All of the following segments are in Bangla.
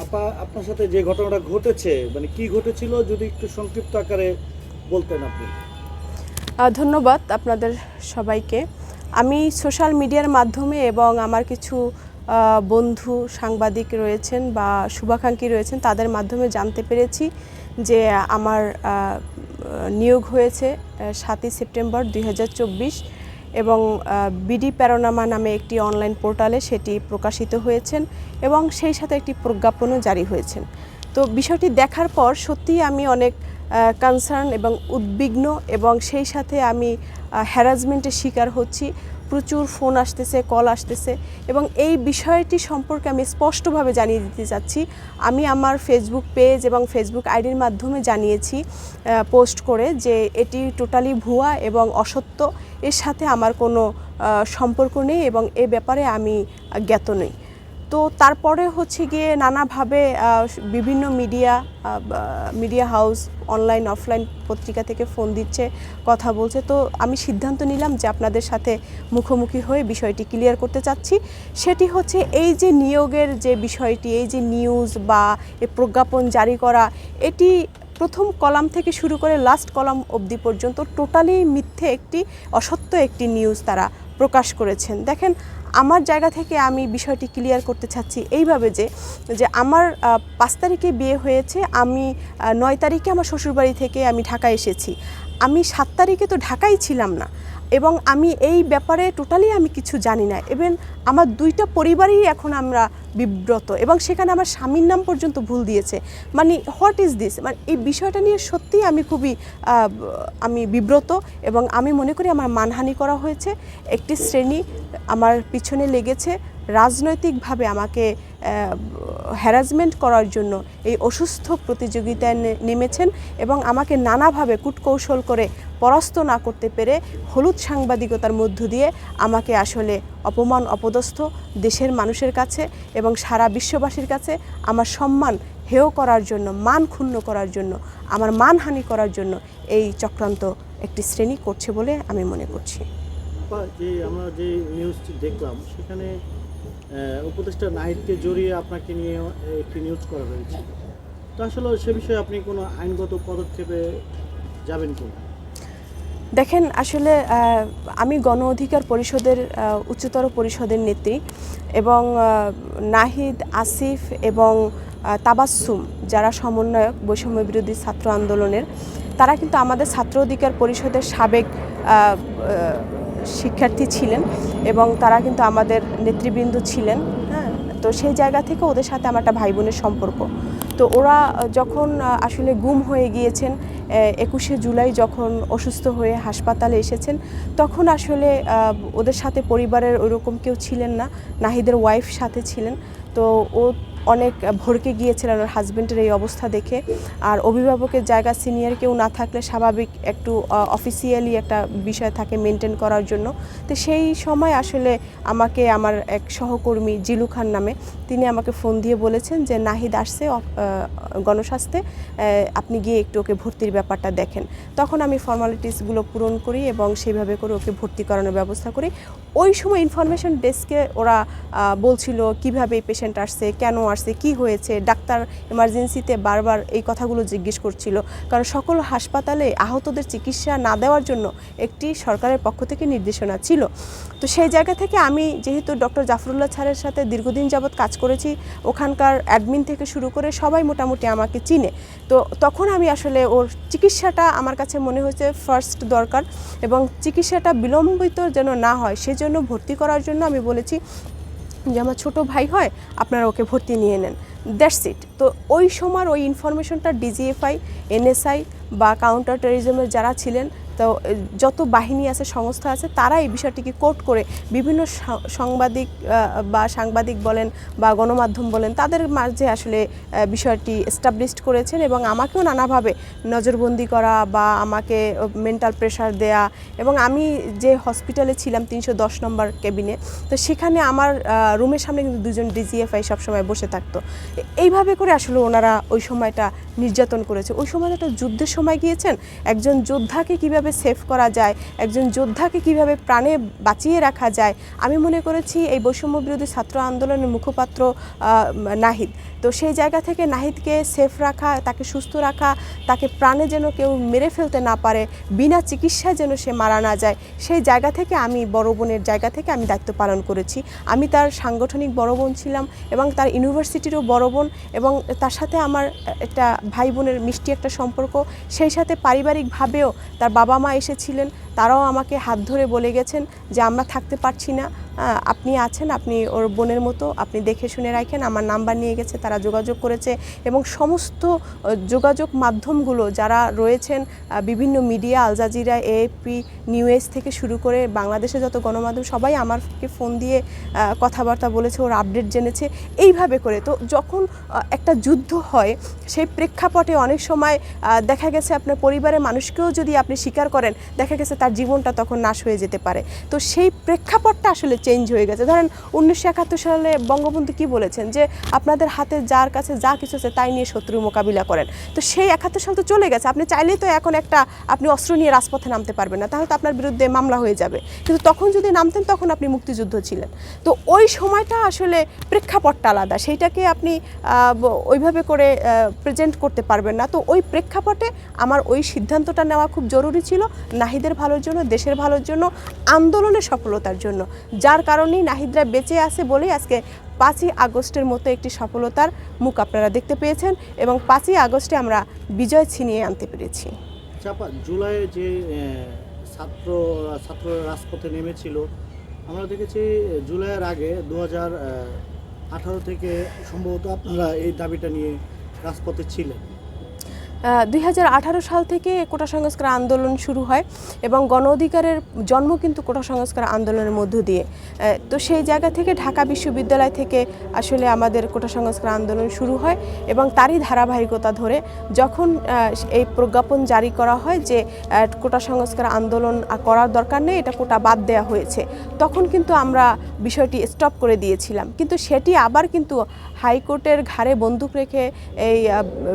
আপা, আপনার সাথে যে ঘটনাটা ঘটেছে মানে কি ঘটেছিল যদি একটু সংক্ষিপ্ত আকারে বলতেন আপনি। ধন্যবাদ আপনাদের সবাইকে। আমি সোশ্যাল মিডিয়ার মাধ্যমে এবং আমার কিছু বন্ধু সাংবাদিক রয়েছেন বা শুভাকাঙ্ক্ষী রয়েছেন তাদের মাধ্যমে জানতে পেরেছি যে আমার নিয়োগ হয়েছে 7ই সেপ্টেম্বর 2024 এবং বিডি প্যারোনামা নামে একটি অনলাইন পোর্টালে সেটি প্রকাশিত হয়েছেন এবং সেই সাথে একটি প্রজ্ঞাপনও জারি হয়েছেন। তো বিষয়টি দেখার পর সত্যিই আমি অনেক কনসার্ন এবং উদ্বিগ্ন এবং সেই সাথে আমি হ্যারাসমেন্টের শিকার হচ্ছি। প্রচুর ফোন আসতেছে, কল আসতেছে এবং এই বিষয়টি সম্পর্কে আমি স্পষ্টভাবে জানিয়ে দিতে চাচ্ছি। আমি আমার ফেসবুক পেজ এবং ফেসবুক আইডির মাধ্যমে জানিয়েছি পোস্ট করে যে এটি টোটালি ভুয়া এবং অসত্য, এর সাথে আমার কোনো সম্পর্ক নেই এবং এ ব্যাপারে আমি জ্ঞাত নই। তো তারপরে হচ্ছে গিয়ে নানাভাবে বিভিন্ন মিডিয়া হাউস, অনলাইন অফলাইন পত্রিকা থেকে ফোন দিচ্ছে, কথা বলছে। তো আমি সিদ্ধান্ত নিলাম যে আপনাদের সাথে মুখোমুখি হয়ে বিষয়টি ক্লিয়ার করতে চাচ্ছি। সেটি হচ্ছে এই যে নিয়োগের যে বিষয়টি, এই যে নিউজ বা এই প্রজ্ঞাপন জারি করা, এটি প্রথম কলাম থেকে শুরু করে লাস্ট কলাম অবধি পর্যন্ত টোটালি মিথ্যে একটি অসত্য একটি নিউজ তারা প্রকাশ করেছেন। দেখেন, আমার জায়গা থেকে আমি বিষয়টি ক্লিয়ার করতে চাচ্ছি এইভাবে যে আমার 5 তারিখে বিয়ে হয়েছে, আমি 9 তারিখে আমার শ্বশুরবাড়ি থেকে আমি ঢাকায় এসেছি। আমি 7 তারিখে তো ঢাকায় ছিলাম না এবং আমি এই ব্যাপারে টোটালি আমি কিছু জানি না। ইভেন আমার 2টা পরিবারই এখন আমরা বিব্রত এবং সেখানে আমার স্বামীর নাম পর্যন্ত ভুল দিয়েছে। মানে হোয়াট ইজ দিস, মানে এই বিষয়টা নিয়ে সত্যিই আমি খুবই আমি বিব্রত এবং আমি মনে করি আমার মানহানি করা হয়েছে। একটি শ্রেণী আমার পিছনে লেগেছে, রাজনৈতিকভাবে আমাকে হ্যারাসমেন্ট করার জন্য এই অসুস্থ প্রতিযোগিতায় নেমেছেন এবং আমাকে নানাভাবে কূটকৌশল করে পরাস্ত না করতে পেরে হলুদ সাংবাদিকতার মধ্য দিয়ে আমাকে আসলে অপমান অপদস্থ দেশের মানুষের কাছে এবং সারা বিশ্ববাসীর কাছে আমার সম্মান হেয় করার জন্য, মান ক্ষুণ্ণ করার জন্য, আমার মানহানি করার জন্য এই চক্রান্ত একটি শ্রেণী করছে বলে আমি মনে করছি। যে আমরা যে নিউজটি দেখলাম সেখানে উপদেষ্টা নাহিদকে জড়িয়ে আপনাকে নিয়ে একটি নিউজ করা হয়েছে। তো আসলে সে বিষয়ে আপনি কোনো আইনগত পদক্ষেপে যাবেন কিনা? দেখেন, আসলে আমি গণ অধিকার পরিষদের উচ্চতর পরিষদের নেত্রী এবং নাহিদ, আসিফ এবং তাবাসসুম যারা সমন্বয়ক বৈষম্য বিরোধী ছাত্র আন্দোলনের, তারা কিন্তু আমাদের ছাত্র অধিকার পরিষদের সাবেক শিক্ষার্থী ছিলেন এবং তারা কিন্তু আমাদের নেতৃবৃন্দ ছিলেন। হ্যাঁ, তো সেই জায়গা থেকে ওদের সাথে আমার একটা ভাই বোনের সম্পর্ক। তো ওরা যখন আসলে গুম হয়ে গিয়েছেন, 21শে জুলাই যখন অসুস্থ হয়ে হাসপাতালে এসেছেন, তখন আসলে ওদের সাথে পরিবারের ওইরকম কেউ ছিলেন না। নাহিদের ওয়াইফ সাথে ছিলেন। তো ও অনেক ভড়কে গিয়েছিলেন ওর হাজব্যান্ডের এই অবস্থা দেখে। আর অভিভাবকের জায়গা সিনিয়র কেউ না থাকলে স্বাভাবিক একটু অফিসিয়ালি একটা বিষয় থাকে মেনটেন করার জন্য। তো সেই সময় আসলে আমাকে আমার এক সহকর্মী জিলু খান নামে, তিনি আমাকে ফোন দিয়ে বলেছেন যে নাহিদ আসছে গণস্বাস্থ্যে, আপনি গিয়ে একটু ওকে ভর্তির ব্যাপারটা দেখেন। তখন আমি ফর্মালিটিসগুলো পূরণ করি এবং সেইভাবে করে ওকে ভর্তি করানোর ব্যবস্থা করি। ওই সময় ইনফরমেশন ডেস্কে ওরা বলছিল কিভাবে এই পেশেন্ট আসছে, কেন আসছে, কি হয়েছে, ডাক্তার এমার্জেন্সিতে বারবার এই কথাগুলো জিজ্ঞেস করছিল। কারণ সকল হাসপাতালে আহতদের চিকিৎসা না দেওয়ার জন্য একটি সরকারের পক্ষ থেকে নির্দেশনা ছিল। তো সেই জায়গা থেকে আমি যেহেতু ডক্টর জাফরুল্লাহ স্যারের সাথে দীর্ঘদিন যাবৎ কাজ করেছি, ওখানকার অ্যাডমিন থেকে শুরু করে সবাই মোটামুটি আমাকে চিনে। তো তখন আমি আসলে ওর চিকিৎসাটা আমার কাছে মনে হয়েছে ফার্স্ট দরকার এবং চিকিৎসাটা বিলম্বিত যেন না হয় সেজন্য ভর্তি করার জন্য আমি বলেছি যে আমার ছোটো ভাই হয়, আপনারা ওকে ভর্তি নিয়ে নেন, দ্যাটস ইট। তো ওই সময় ওই ইনফরমেশনটা ডিজিএফআই, এনএসআই বা কাউন্টার টেররিজমের যারা ছিলেন, তো যত বাহিনী আছে, সংস্থা আছে, তারা এই বিষয়টিকে কোট করে বিভিন্ন সাংবাদিক বলেন বা গণমাধ্যম বলেন, তাদের মাঝে আসলে বিষয়টি এস্টাবলিশড করেছেন এবং আমাকেও নানাভাবে নজরবন্দি করা বা আমাকে মেন্টাল প্রেশার দেয়া। এবং আমি যে হসপিটালে ছিলাম 310 নম্বর কেবিনে, তো সেখানে আমার রুমের সামনে কিন্তু 2জন ডিজিএফআই সবসময় বসে থাকতো। এইভাবে করে আসলে ওনারা ওই সময়টা নির্যাতন করেছে। ওই সময় একটা যুদ্ধের সময় গিয়েছেন, একজন যোদ্ধাকে কিভাবে কিভাবে সেভ করা যায়, একজন যোদ্ধাকে কিভাবে প্রাণে বাঁচিয়ে রাখা যায়। আমি মনে করেছি এই বৈষম্য বিরোধী ছাত্র আন্দোলনের মুখপাত্র নাহিদ, তো সেই জায়গা থেকে নাহিদকে সেফ রাখা, তাকে সুস্থ রাখা, তাকে প্রাণে যেন কেউ মেরে ফেলতে না পারে, বিনা চিকিৎসায় যেন সে মারা না যায়, সেই জায়গা থেকে আমি বড় বোনের জায়গা থেকে আমি দায়িত্ব পালন করেছি। আমি তার সাংগঠনিক বড় বোন ছিলাম এবং তার ইউনিভার্সিটিরও বড় বোন, এবং তার সাথে আমার একটা ভাই বোনের মিষ্টি একটা সম্পর্ক। সেই সাথে পারিবারিকভাবেও তার বাবা মা এসেছিলেন, তারাও আমাকে হাত ধরে বলে গেছেন যে আমরা থাকতে পারছি না, আপনি আছেন, আপনি ওর বোনের মতো, আপনি দেখে শুনে রাখেন। আমার নাম্বার নিয়ে গেছে, তারা যোগাযোগ করেছে, এবং সমস্ত যোগাযোগ মাধ্যমগুলো যারা রয়েছেন, বিভিন্ন media, Al Jazeera, AFP news থেকে শুরু করে বাংলাদেশে যত গণমাধ্যম, সবাই আমাকে ফোন দিয়ে কথাবার্তা বলেছে, ওর আপডেট জেনেছে, এইভাবে করে। তো যখন একটা যুদ্ধ হয় সেই প্রেক্ষাপটে অনেক সময় দেখা গেছে আপনার পরিবারের মানুষকেও যদি আপনি স্বীকার করেন, দেখা গেছে তার জীবনটা তখন নাশ হয়ে যেতে পারে। তো সেই প্রেক্ষাপটটা আসলে চেঞ্জ হয়ে গেছে। ধরেন 1971 সালে বঙ্গবন্ধু কি বলেছেন যে আপনাদের হাতে যার কাছে যা কিছু আছে তাই নিয়ে শত্রুর মোকাবিলা করেন। তো সেই 71 সাল তো চলে গেছে, আপনি চাইলেই তো এখন আপনি অস্ত্র নিয়ে রাজপথে নামতে পারবেন না, তাহলে তো আপনার বিরুদ্ধে মামলা হয়ে যাবে। কিন্তু তখন যদি নামতেন তখন আপনি মুক্তিযুদ্ধ ছিলেন। তো ওই সময়টা আসলে প্রেক্ষাপটটা আলাদা, সেইটাকে আপনি ওইভাবে করে প্রেজেন্ট করতে পারবেন না। তো ওই প্রেক্ষাপটে আমার ওই সিদ্ধান্তটা নেওয়া খুব জরুরি ছিল, নাহিদের ভালোর জন্য, দেশের ভালোর জন্য, আন্দোলনের সফলতার জন্য, যার কারণেই নাহিদরা বেঁচে আছে বলেই আজকে 5ই আগস্টের মতো একটি সফলতার মুখ আপনারা দেখতে পেয়েছেন, এবং 5ই আগস্টে আমরা বিজয় ছিনিয়ে আনতে পেরেছি। চাপা জুলাইয়ে যে ছাত্র রাজপথে নেমেছিল, আমরা দেখেছি জুলাইয়ের আগে 2018 থেকে সম্ভবত আপনারা এই দাবিটা নিয়ে রাজপথে ছিলেন। 2018 সাল থেকে কোটা সংস্কার আন্দোলন শুরু হয়, এবং গণ অধিকারের জন্ম কিন্তু কোটা সংস্কার আন্দোলনের মধ্য দিয়ে। তো সেই জায়গা থেকে ঢাকা বিশ্ববিদ্যালয় থেকে আসলে আমাদের কোটা সংস্কার আন্দোলন শুরু হয়, এবং তারই ধারাবাহিকতা ধরে যখন এই প্রজ্ঞাপন জারি করা হয় যে কোটা সংস্কার আন্দোলন করার দরকার নেই, এটা কোটা বাদ দেওয়া হয়েছে, তখন কিন্তু আমরা বিষয়টি স্টপ করে দিয়েছিলাম। কিন্তু সেটি আবার কিন্তু হাইকোর্টের ঘাড়ে বন্দুক রেখে এই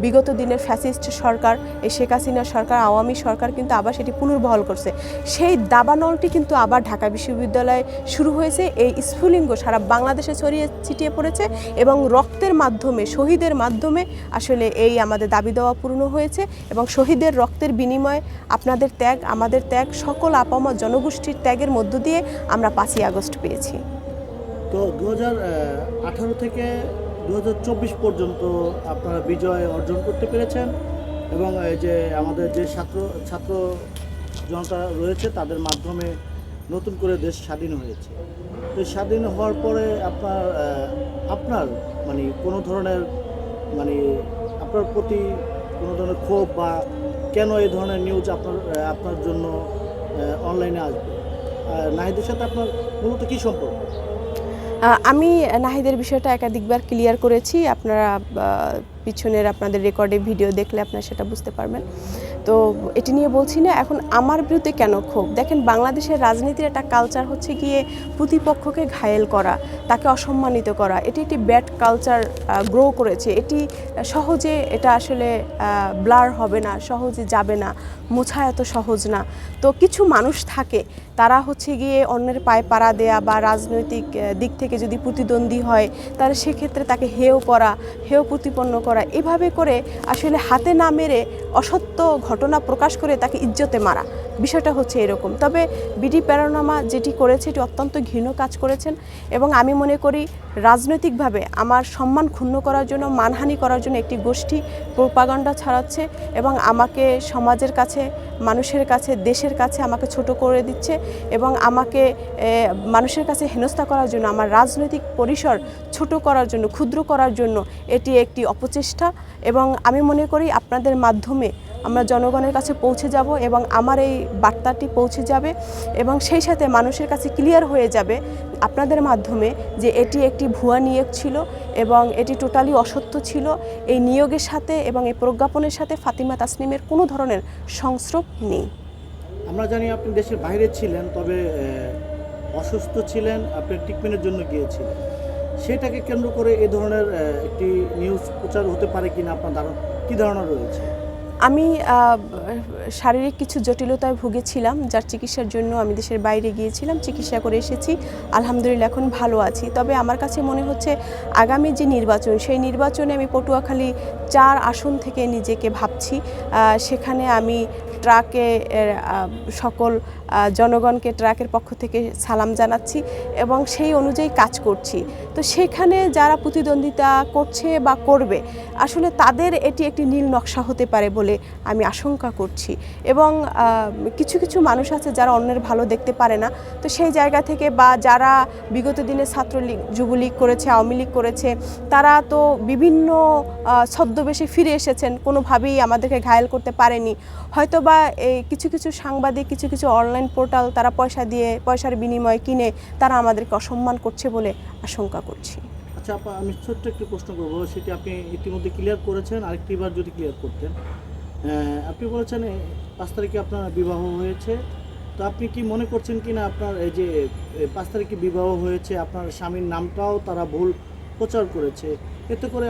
বিগত দিনের ফ্যাসিস্ট সরকার, এই শেখ হাসিনা সরকার, আওয়ামী সরকার কিন্তু আবার সেটি পুনর্বহাল করছে। সেই দাবানলটি কিন্তু আবার ঢাকা বিশ্ববিদ্যালয়ে শুরু হয়েছে। এই স্ফুলিঙ্গ সারা বাংলাদেশে ছড়িয়ে ছিটিয়ে পড়েছে, এবং রক্তের মাধ্যমে, শহীদের মাধ্যমে আসলে এই আমাদের দাবি দেওয়া পূর্ণ হয়েছে। এবং শহীদের রক্তের বিনিময়ে আপনাদের ত্যাগ, আমাদের ত্যাগ, সকল আপামর জনগোষ্ঠীর ত্যাগের মধ্য দিয়ে আমরা 5ই আগস্ট পেয়েছি। তো 2018 থেকে 2024 পর্যন্ত আপনারা বিজয় অর্জন করতে পেরেছেন, এবং এই যে আমাদের যে ছাত্র জনতা রয়েছে তাদের মাধ্যমে নতুন করে দেশ স্বাধীন হয়েছে। তো স্বাধীন হওয়ার পরে আপনার মানে কোনো ধরনের মানে আপনার প্রতি কোনো ধরনের ক্ষোভ বা কেন এই ধরনের নিউজ আপনার জন্য অনলাইনে আসবে, নাহিদের সাথে আপনার মূলত কী সম্পর্ক? আমি নাহিদের বিষয়টা একাধিকবার ক্লিয়ার করেছি, আপনারা পিছনের আপনাদের রেকর্ডে ভিডিও দেখলে আপনারা সেটা বুঝতে পারবেন। তো এটি নিয়ে বলছি না। এখন আমার বিরুদ্ধে কেন ক্ষোভ? দেখেন, বাংলাদেশের রাজনীতির একটা কালচার হচ্ছে গিয়ে প্রতিপক্ষকে ঘায়েল করা, তাকে অসম্মানিত করা। এটি একটি ব্যাড কালচার গ্রো করেছে। এটি সহজে, এটা আসলে ব্লার হবে না, সহজে যাবে না, মোছা এত সহজ না। তো কিছু মানুষ থাকে, তারা হচ্ছে গিয়ে অন্যের পায়ে পাড়া দেয়া বা রাজনৈতিক দিক থেকে যদি প্রতিদ্বন্দ্বী হয় তাহলে সেক্ষেত্রে তাকে হেয় করা, হেয় প্রতিপন্ন করা, এভাবে করে আসলে হাতে না মেরে অসত্য ঘটনা প্রকাশ করে তাকে ইজ্জতে মারা, বিষয়টা হচ্ছে এরকম। তবে বিডি প্যারোনামা যেটি করেছে এটি অত্যন্ত ঘৃণ্য কাজ করেছেন, এবং আমি মনে করি রাজনৈতিকভাবে আমার সম্মান ক্ষুণ্ণ করার জন্য, মানহানি করার জন্য একটি গোষ্ঠী প্রোপাগান্ডা ছড়াচ্ছে, এবং আমাকে সমাজের কাছে, মানুষের কাছে, দেশের কাছে আমাকে ছোট করে দিচ্ছে, এবং আমাকে মানুষের কাছে হেনস্থা করার জন্য, আমার রাজনৈতিক পরিসর ছোট করার জন্য, ক্ষুদ্র করার জন্য এটি একটি অপচেষ্টা। এবং আমি মনে করি আপনাদের মাধ্যমে আমরা জনগণের কাছে পৌঁছে যাব, এবং আমার এই বার্তাটি পৌঁছে যাবে, এবং সেই সাথে মানুষের কাছে ক্লিয়ার হয়ে যাবে আপনাদের মাধ্যমে যে এটি একটি ভুয়া নিয়োগ ছিল, এবং এটি টোটালি অসত্য ছিল। এই নিয়োগের সাথে এবং এই প্রজ্ঞাপনের সাথে ফাতিমা তাসনিমের কোনো ধরনের সংস্রব নেই। আমরা জানি আপনি দেশের বাইরে ছিলেন, তবে অসুস্থ ছিলেন, আপনি ট্রিটমেন্টের জন্য গিয়েছিলেন। সেটাকে কেন্দ্র করে এ ধরনের একটি নিউজ প্রচার হতে পারে কিনা আপনার কী ধারণা রয়েছে? আমি শারীরিক কিছু জটিলতায় ভুগেছিলাম, যার চিকিৎসার জন্য আমি দেশের বাইরে গিয়েছিলাম, চিকিৎসা করে এসেছি। আলহামদুলিল্লাহ এখন ভালো আছি। তবে আমার কাছে মনে হচ্ছে আগামী যে নির্বাচন, সেই নির্বাচনে আমি পটুয়াখালী 4 আসন থেকে নিজেকে ভাবছি। সেখানে আমি ট্রাকে সকল জনগণকে ট্রাকের পক্ষ থেকে সালাম জানাচ্ছি এবং সেই অনুযায়ী কাজ করছি। তো সেখানে যারা প্রতিদ্বন্দ্বিতা করছে বা করবে, আসলে তাদের এটি একটি নীল নকশা হতে পারে বলে আমি আশঙ্কা করছি। এবং কিছু কিছু মানুষ আছে যারা অন্যের ভালো দেখতে পারে না। তো সেই জায়গা থেকে বা যারা বিগত দিনে ছাত্রলীগ, যুবলীগ করেছে, আওয়ামী লীগ করেছে, তারা তো বিভিন্ন ছদ্মবেশে ফিরে এসেছেন, কোনোভাবেই আমাদেরকে ঘায়েল করতে পারেনি। হয়তোবা এই কিছু কিছু সাংবাদিক, কিছু কিছু অনলাইন পোর্টাল তারা পয়সার বিনিময়ে কিনে তারা আমাদেরকে অসম্মান করছে বলে আশঙ্কা করছি। আচ্ছা আপা, আমি ছোট্ট একটু প্রশ্ন করবো, সেটি আপনি ইতিমধ্যে ক্লিয়ার করেছেন, আরেকটি বার যদি ক্লিয়ার করতেন। আপনি বলেছেন 5 তারিখে আপনার বিবাহ হয়েছে, তো আপনি কি মনে করছেন কি না আপনার এই যে 5 তারিখে বিবাহ হয়েছে, আপনার স্বামীর নামটাও তারা ভুল প্রচার করেছে, এতে করে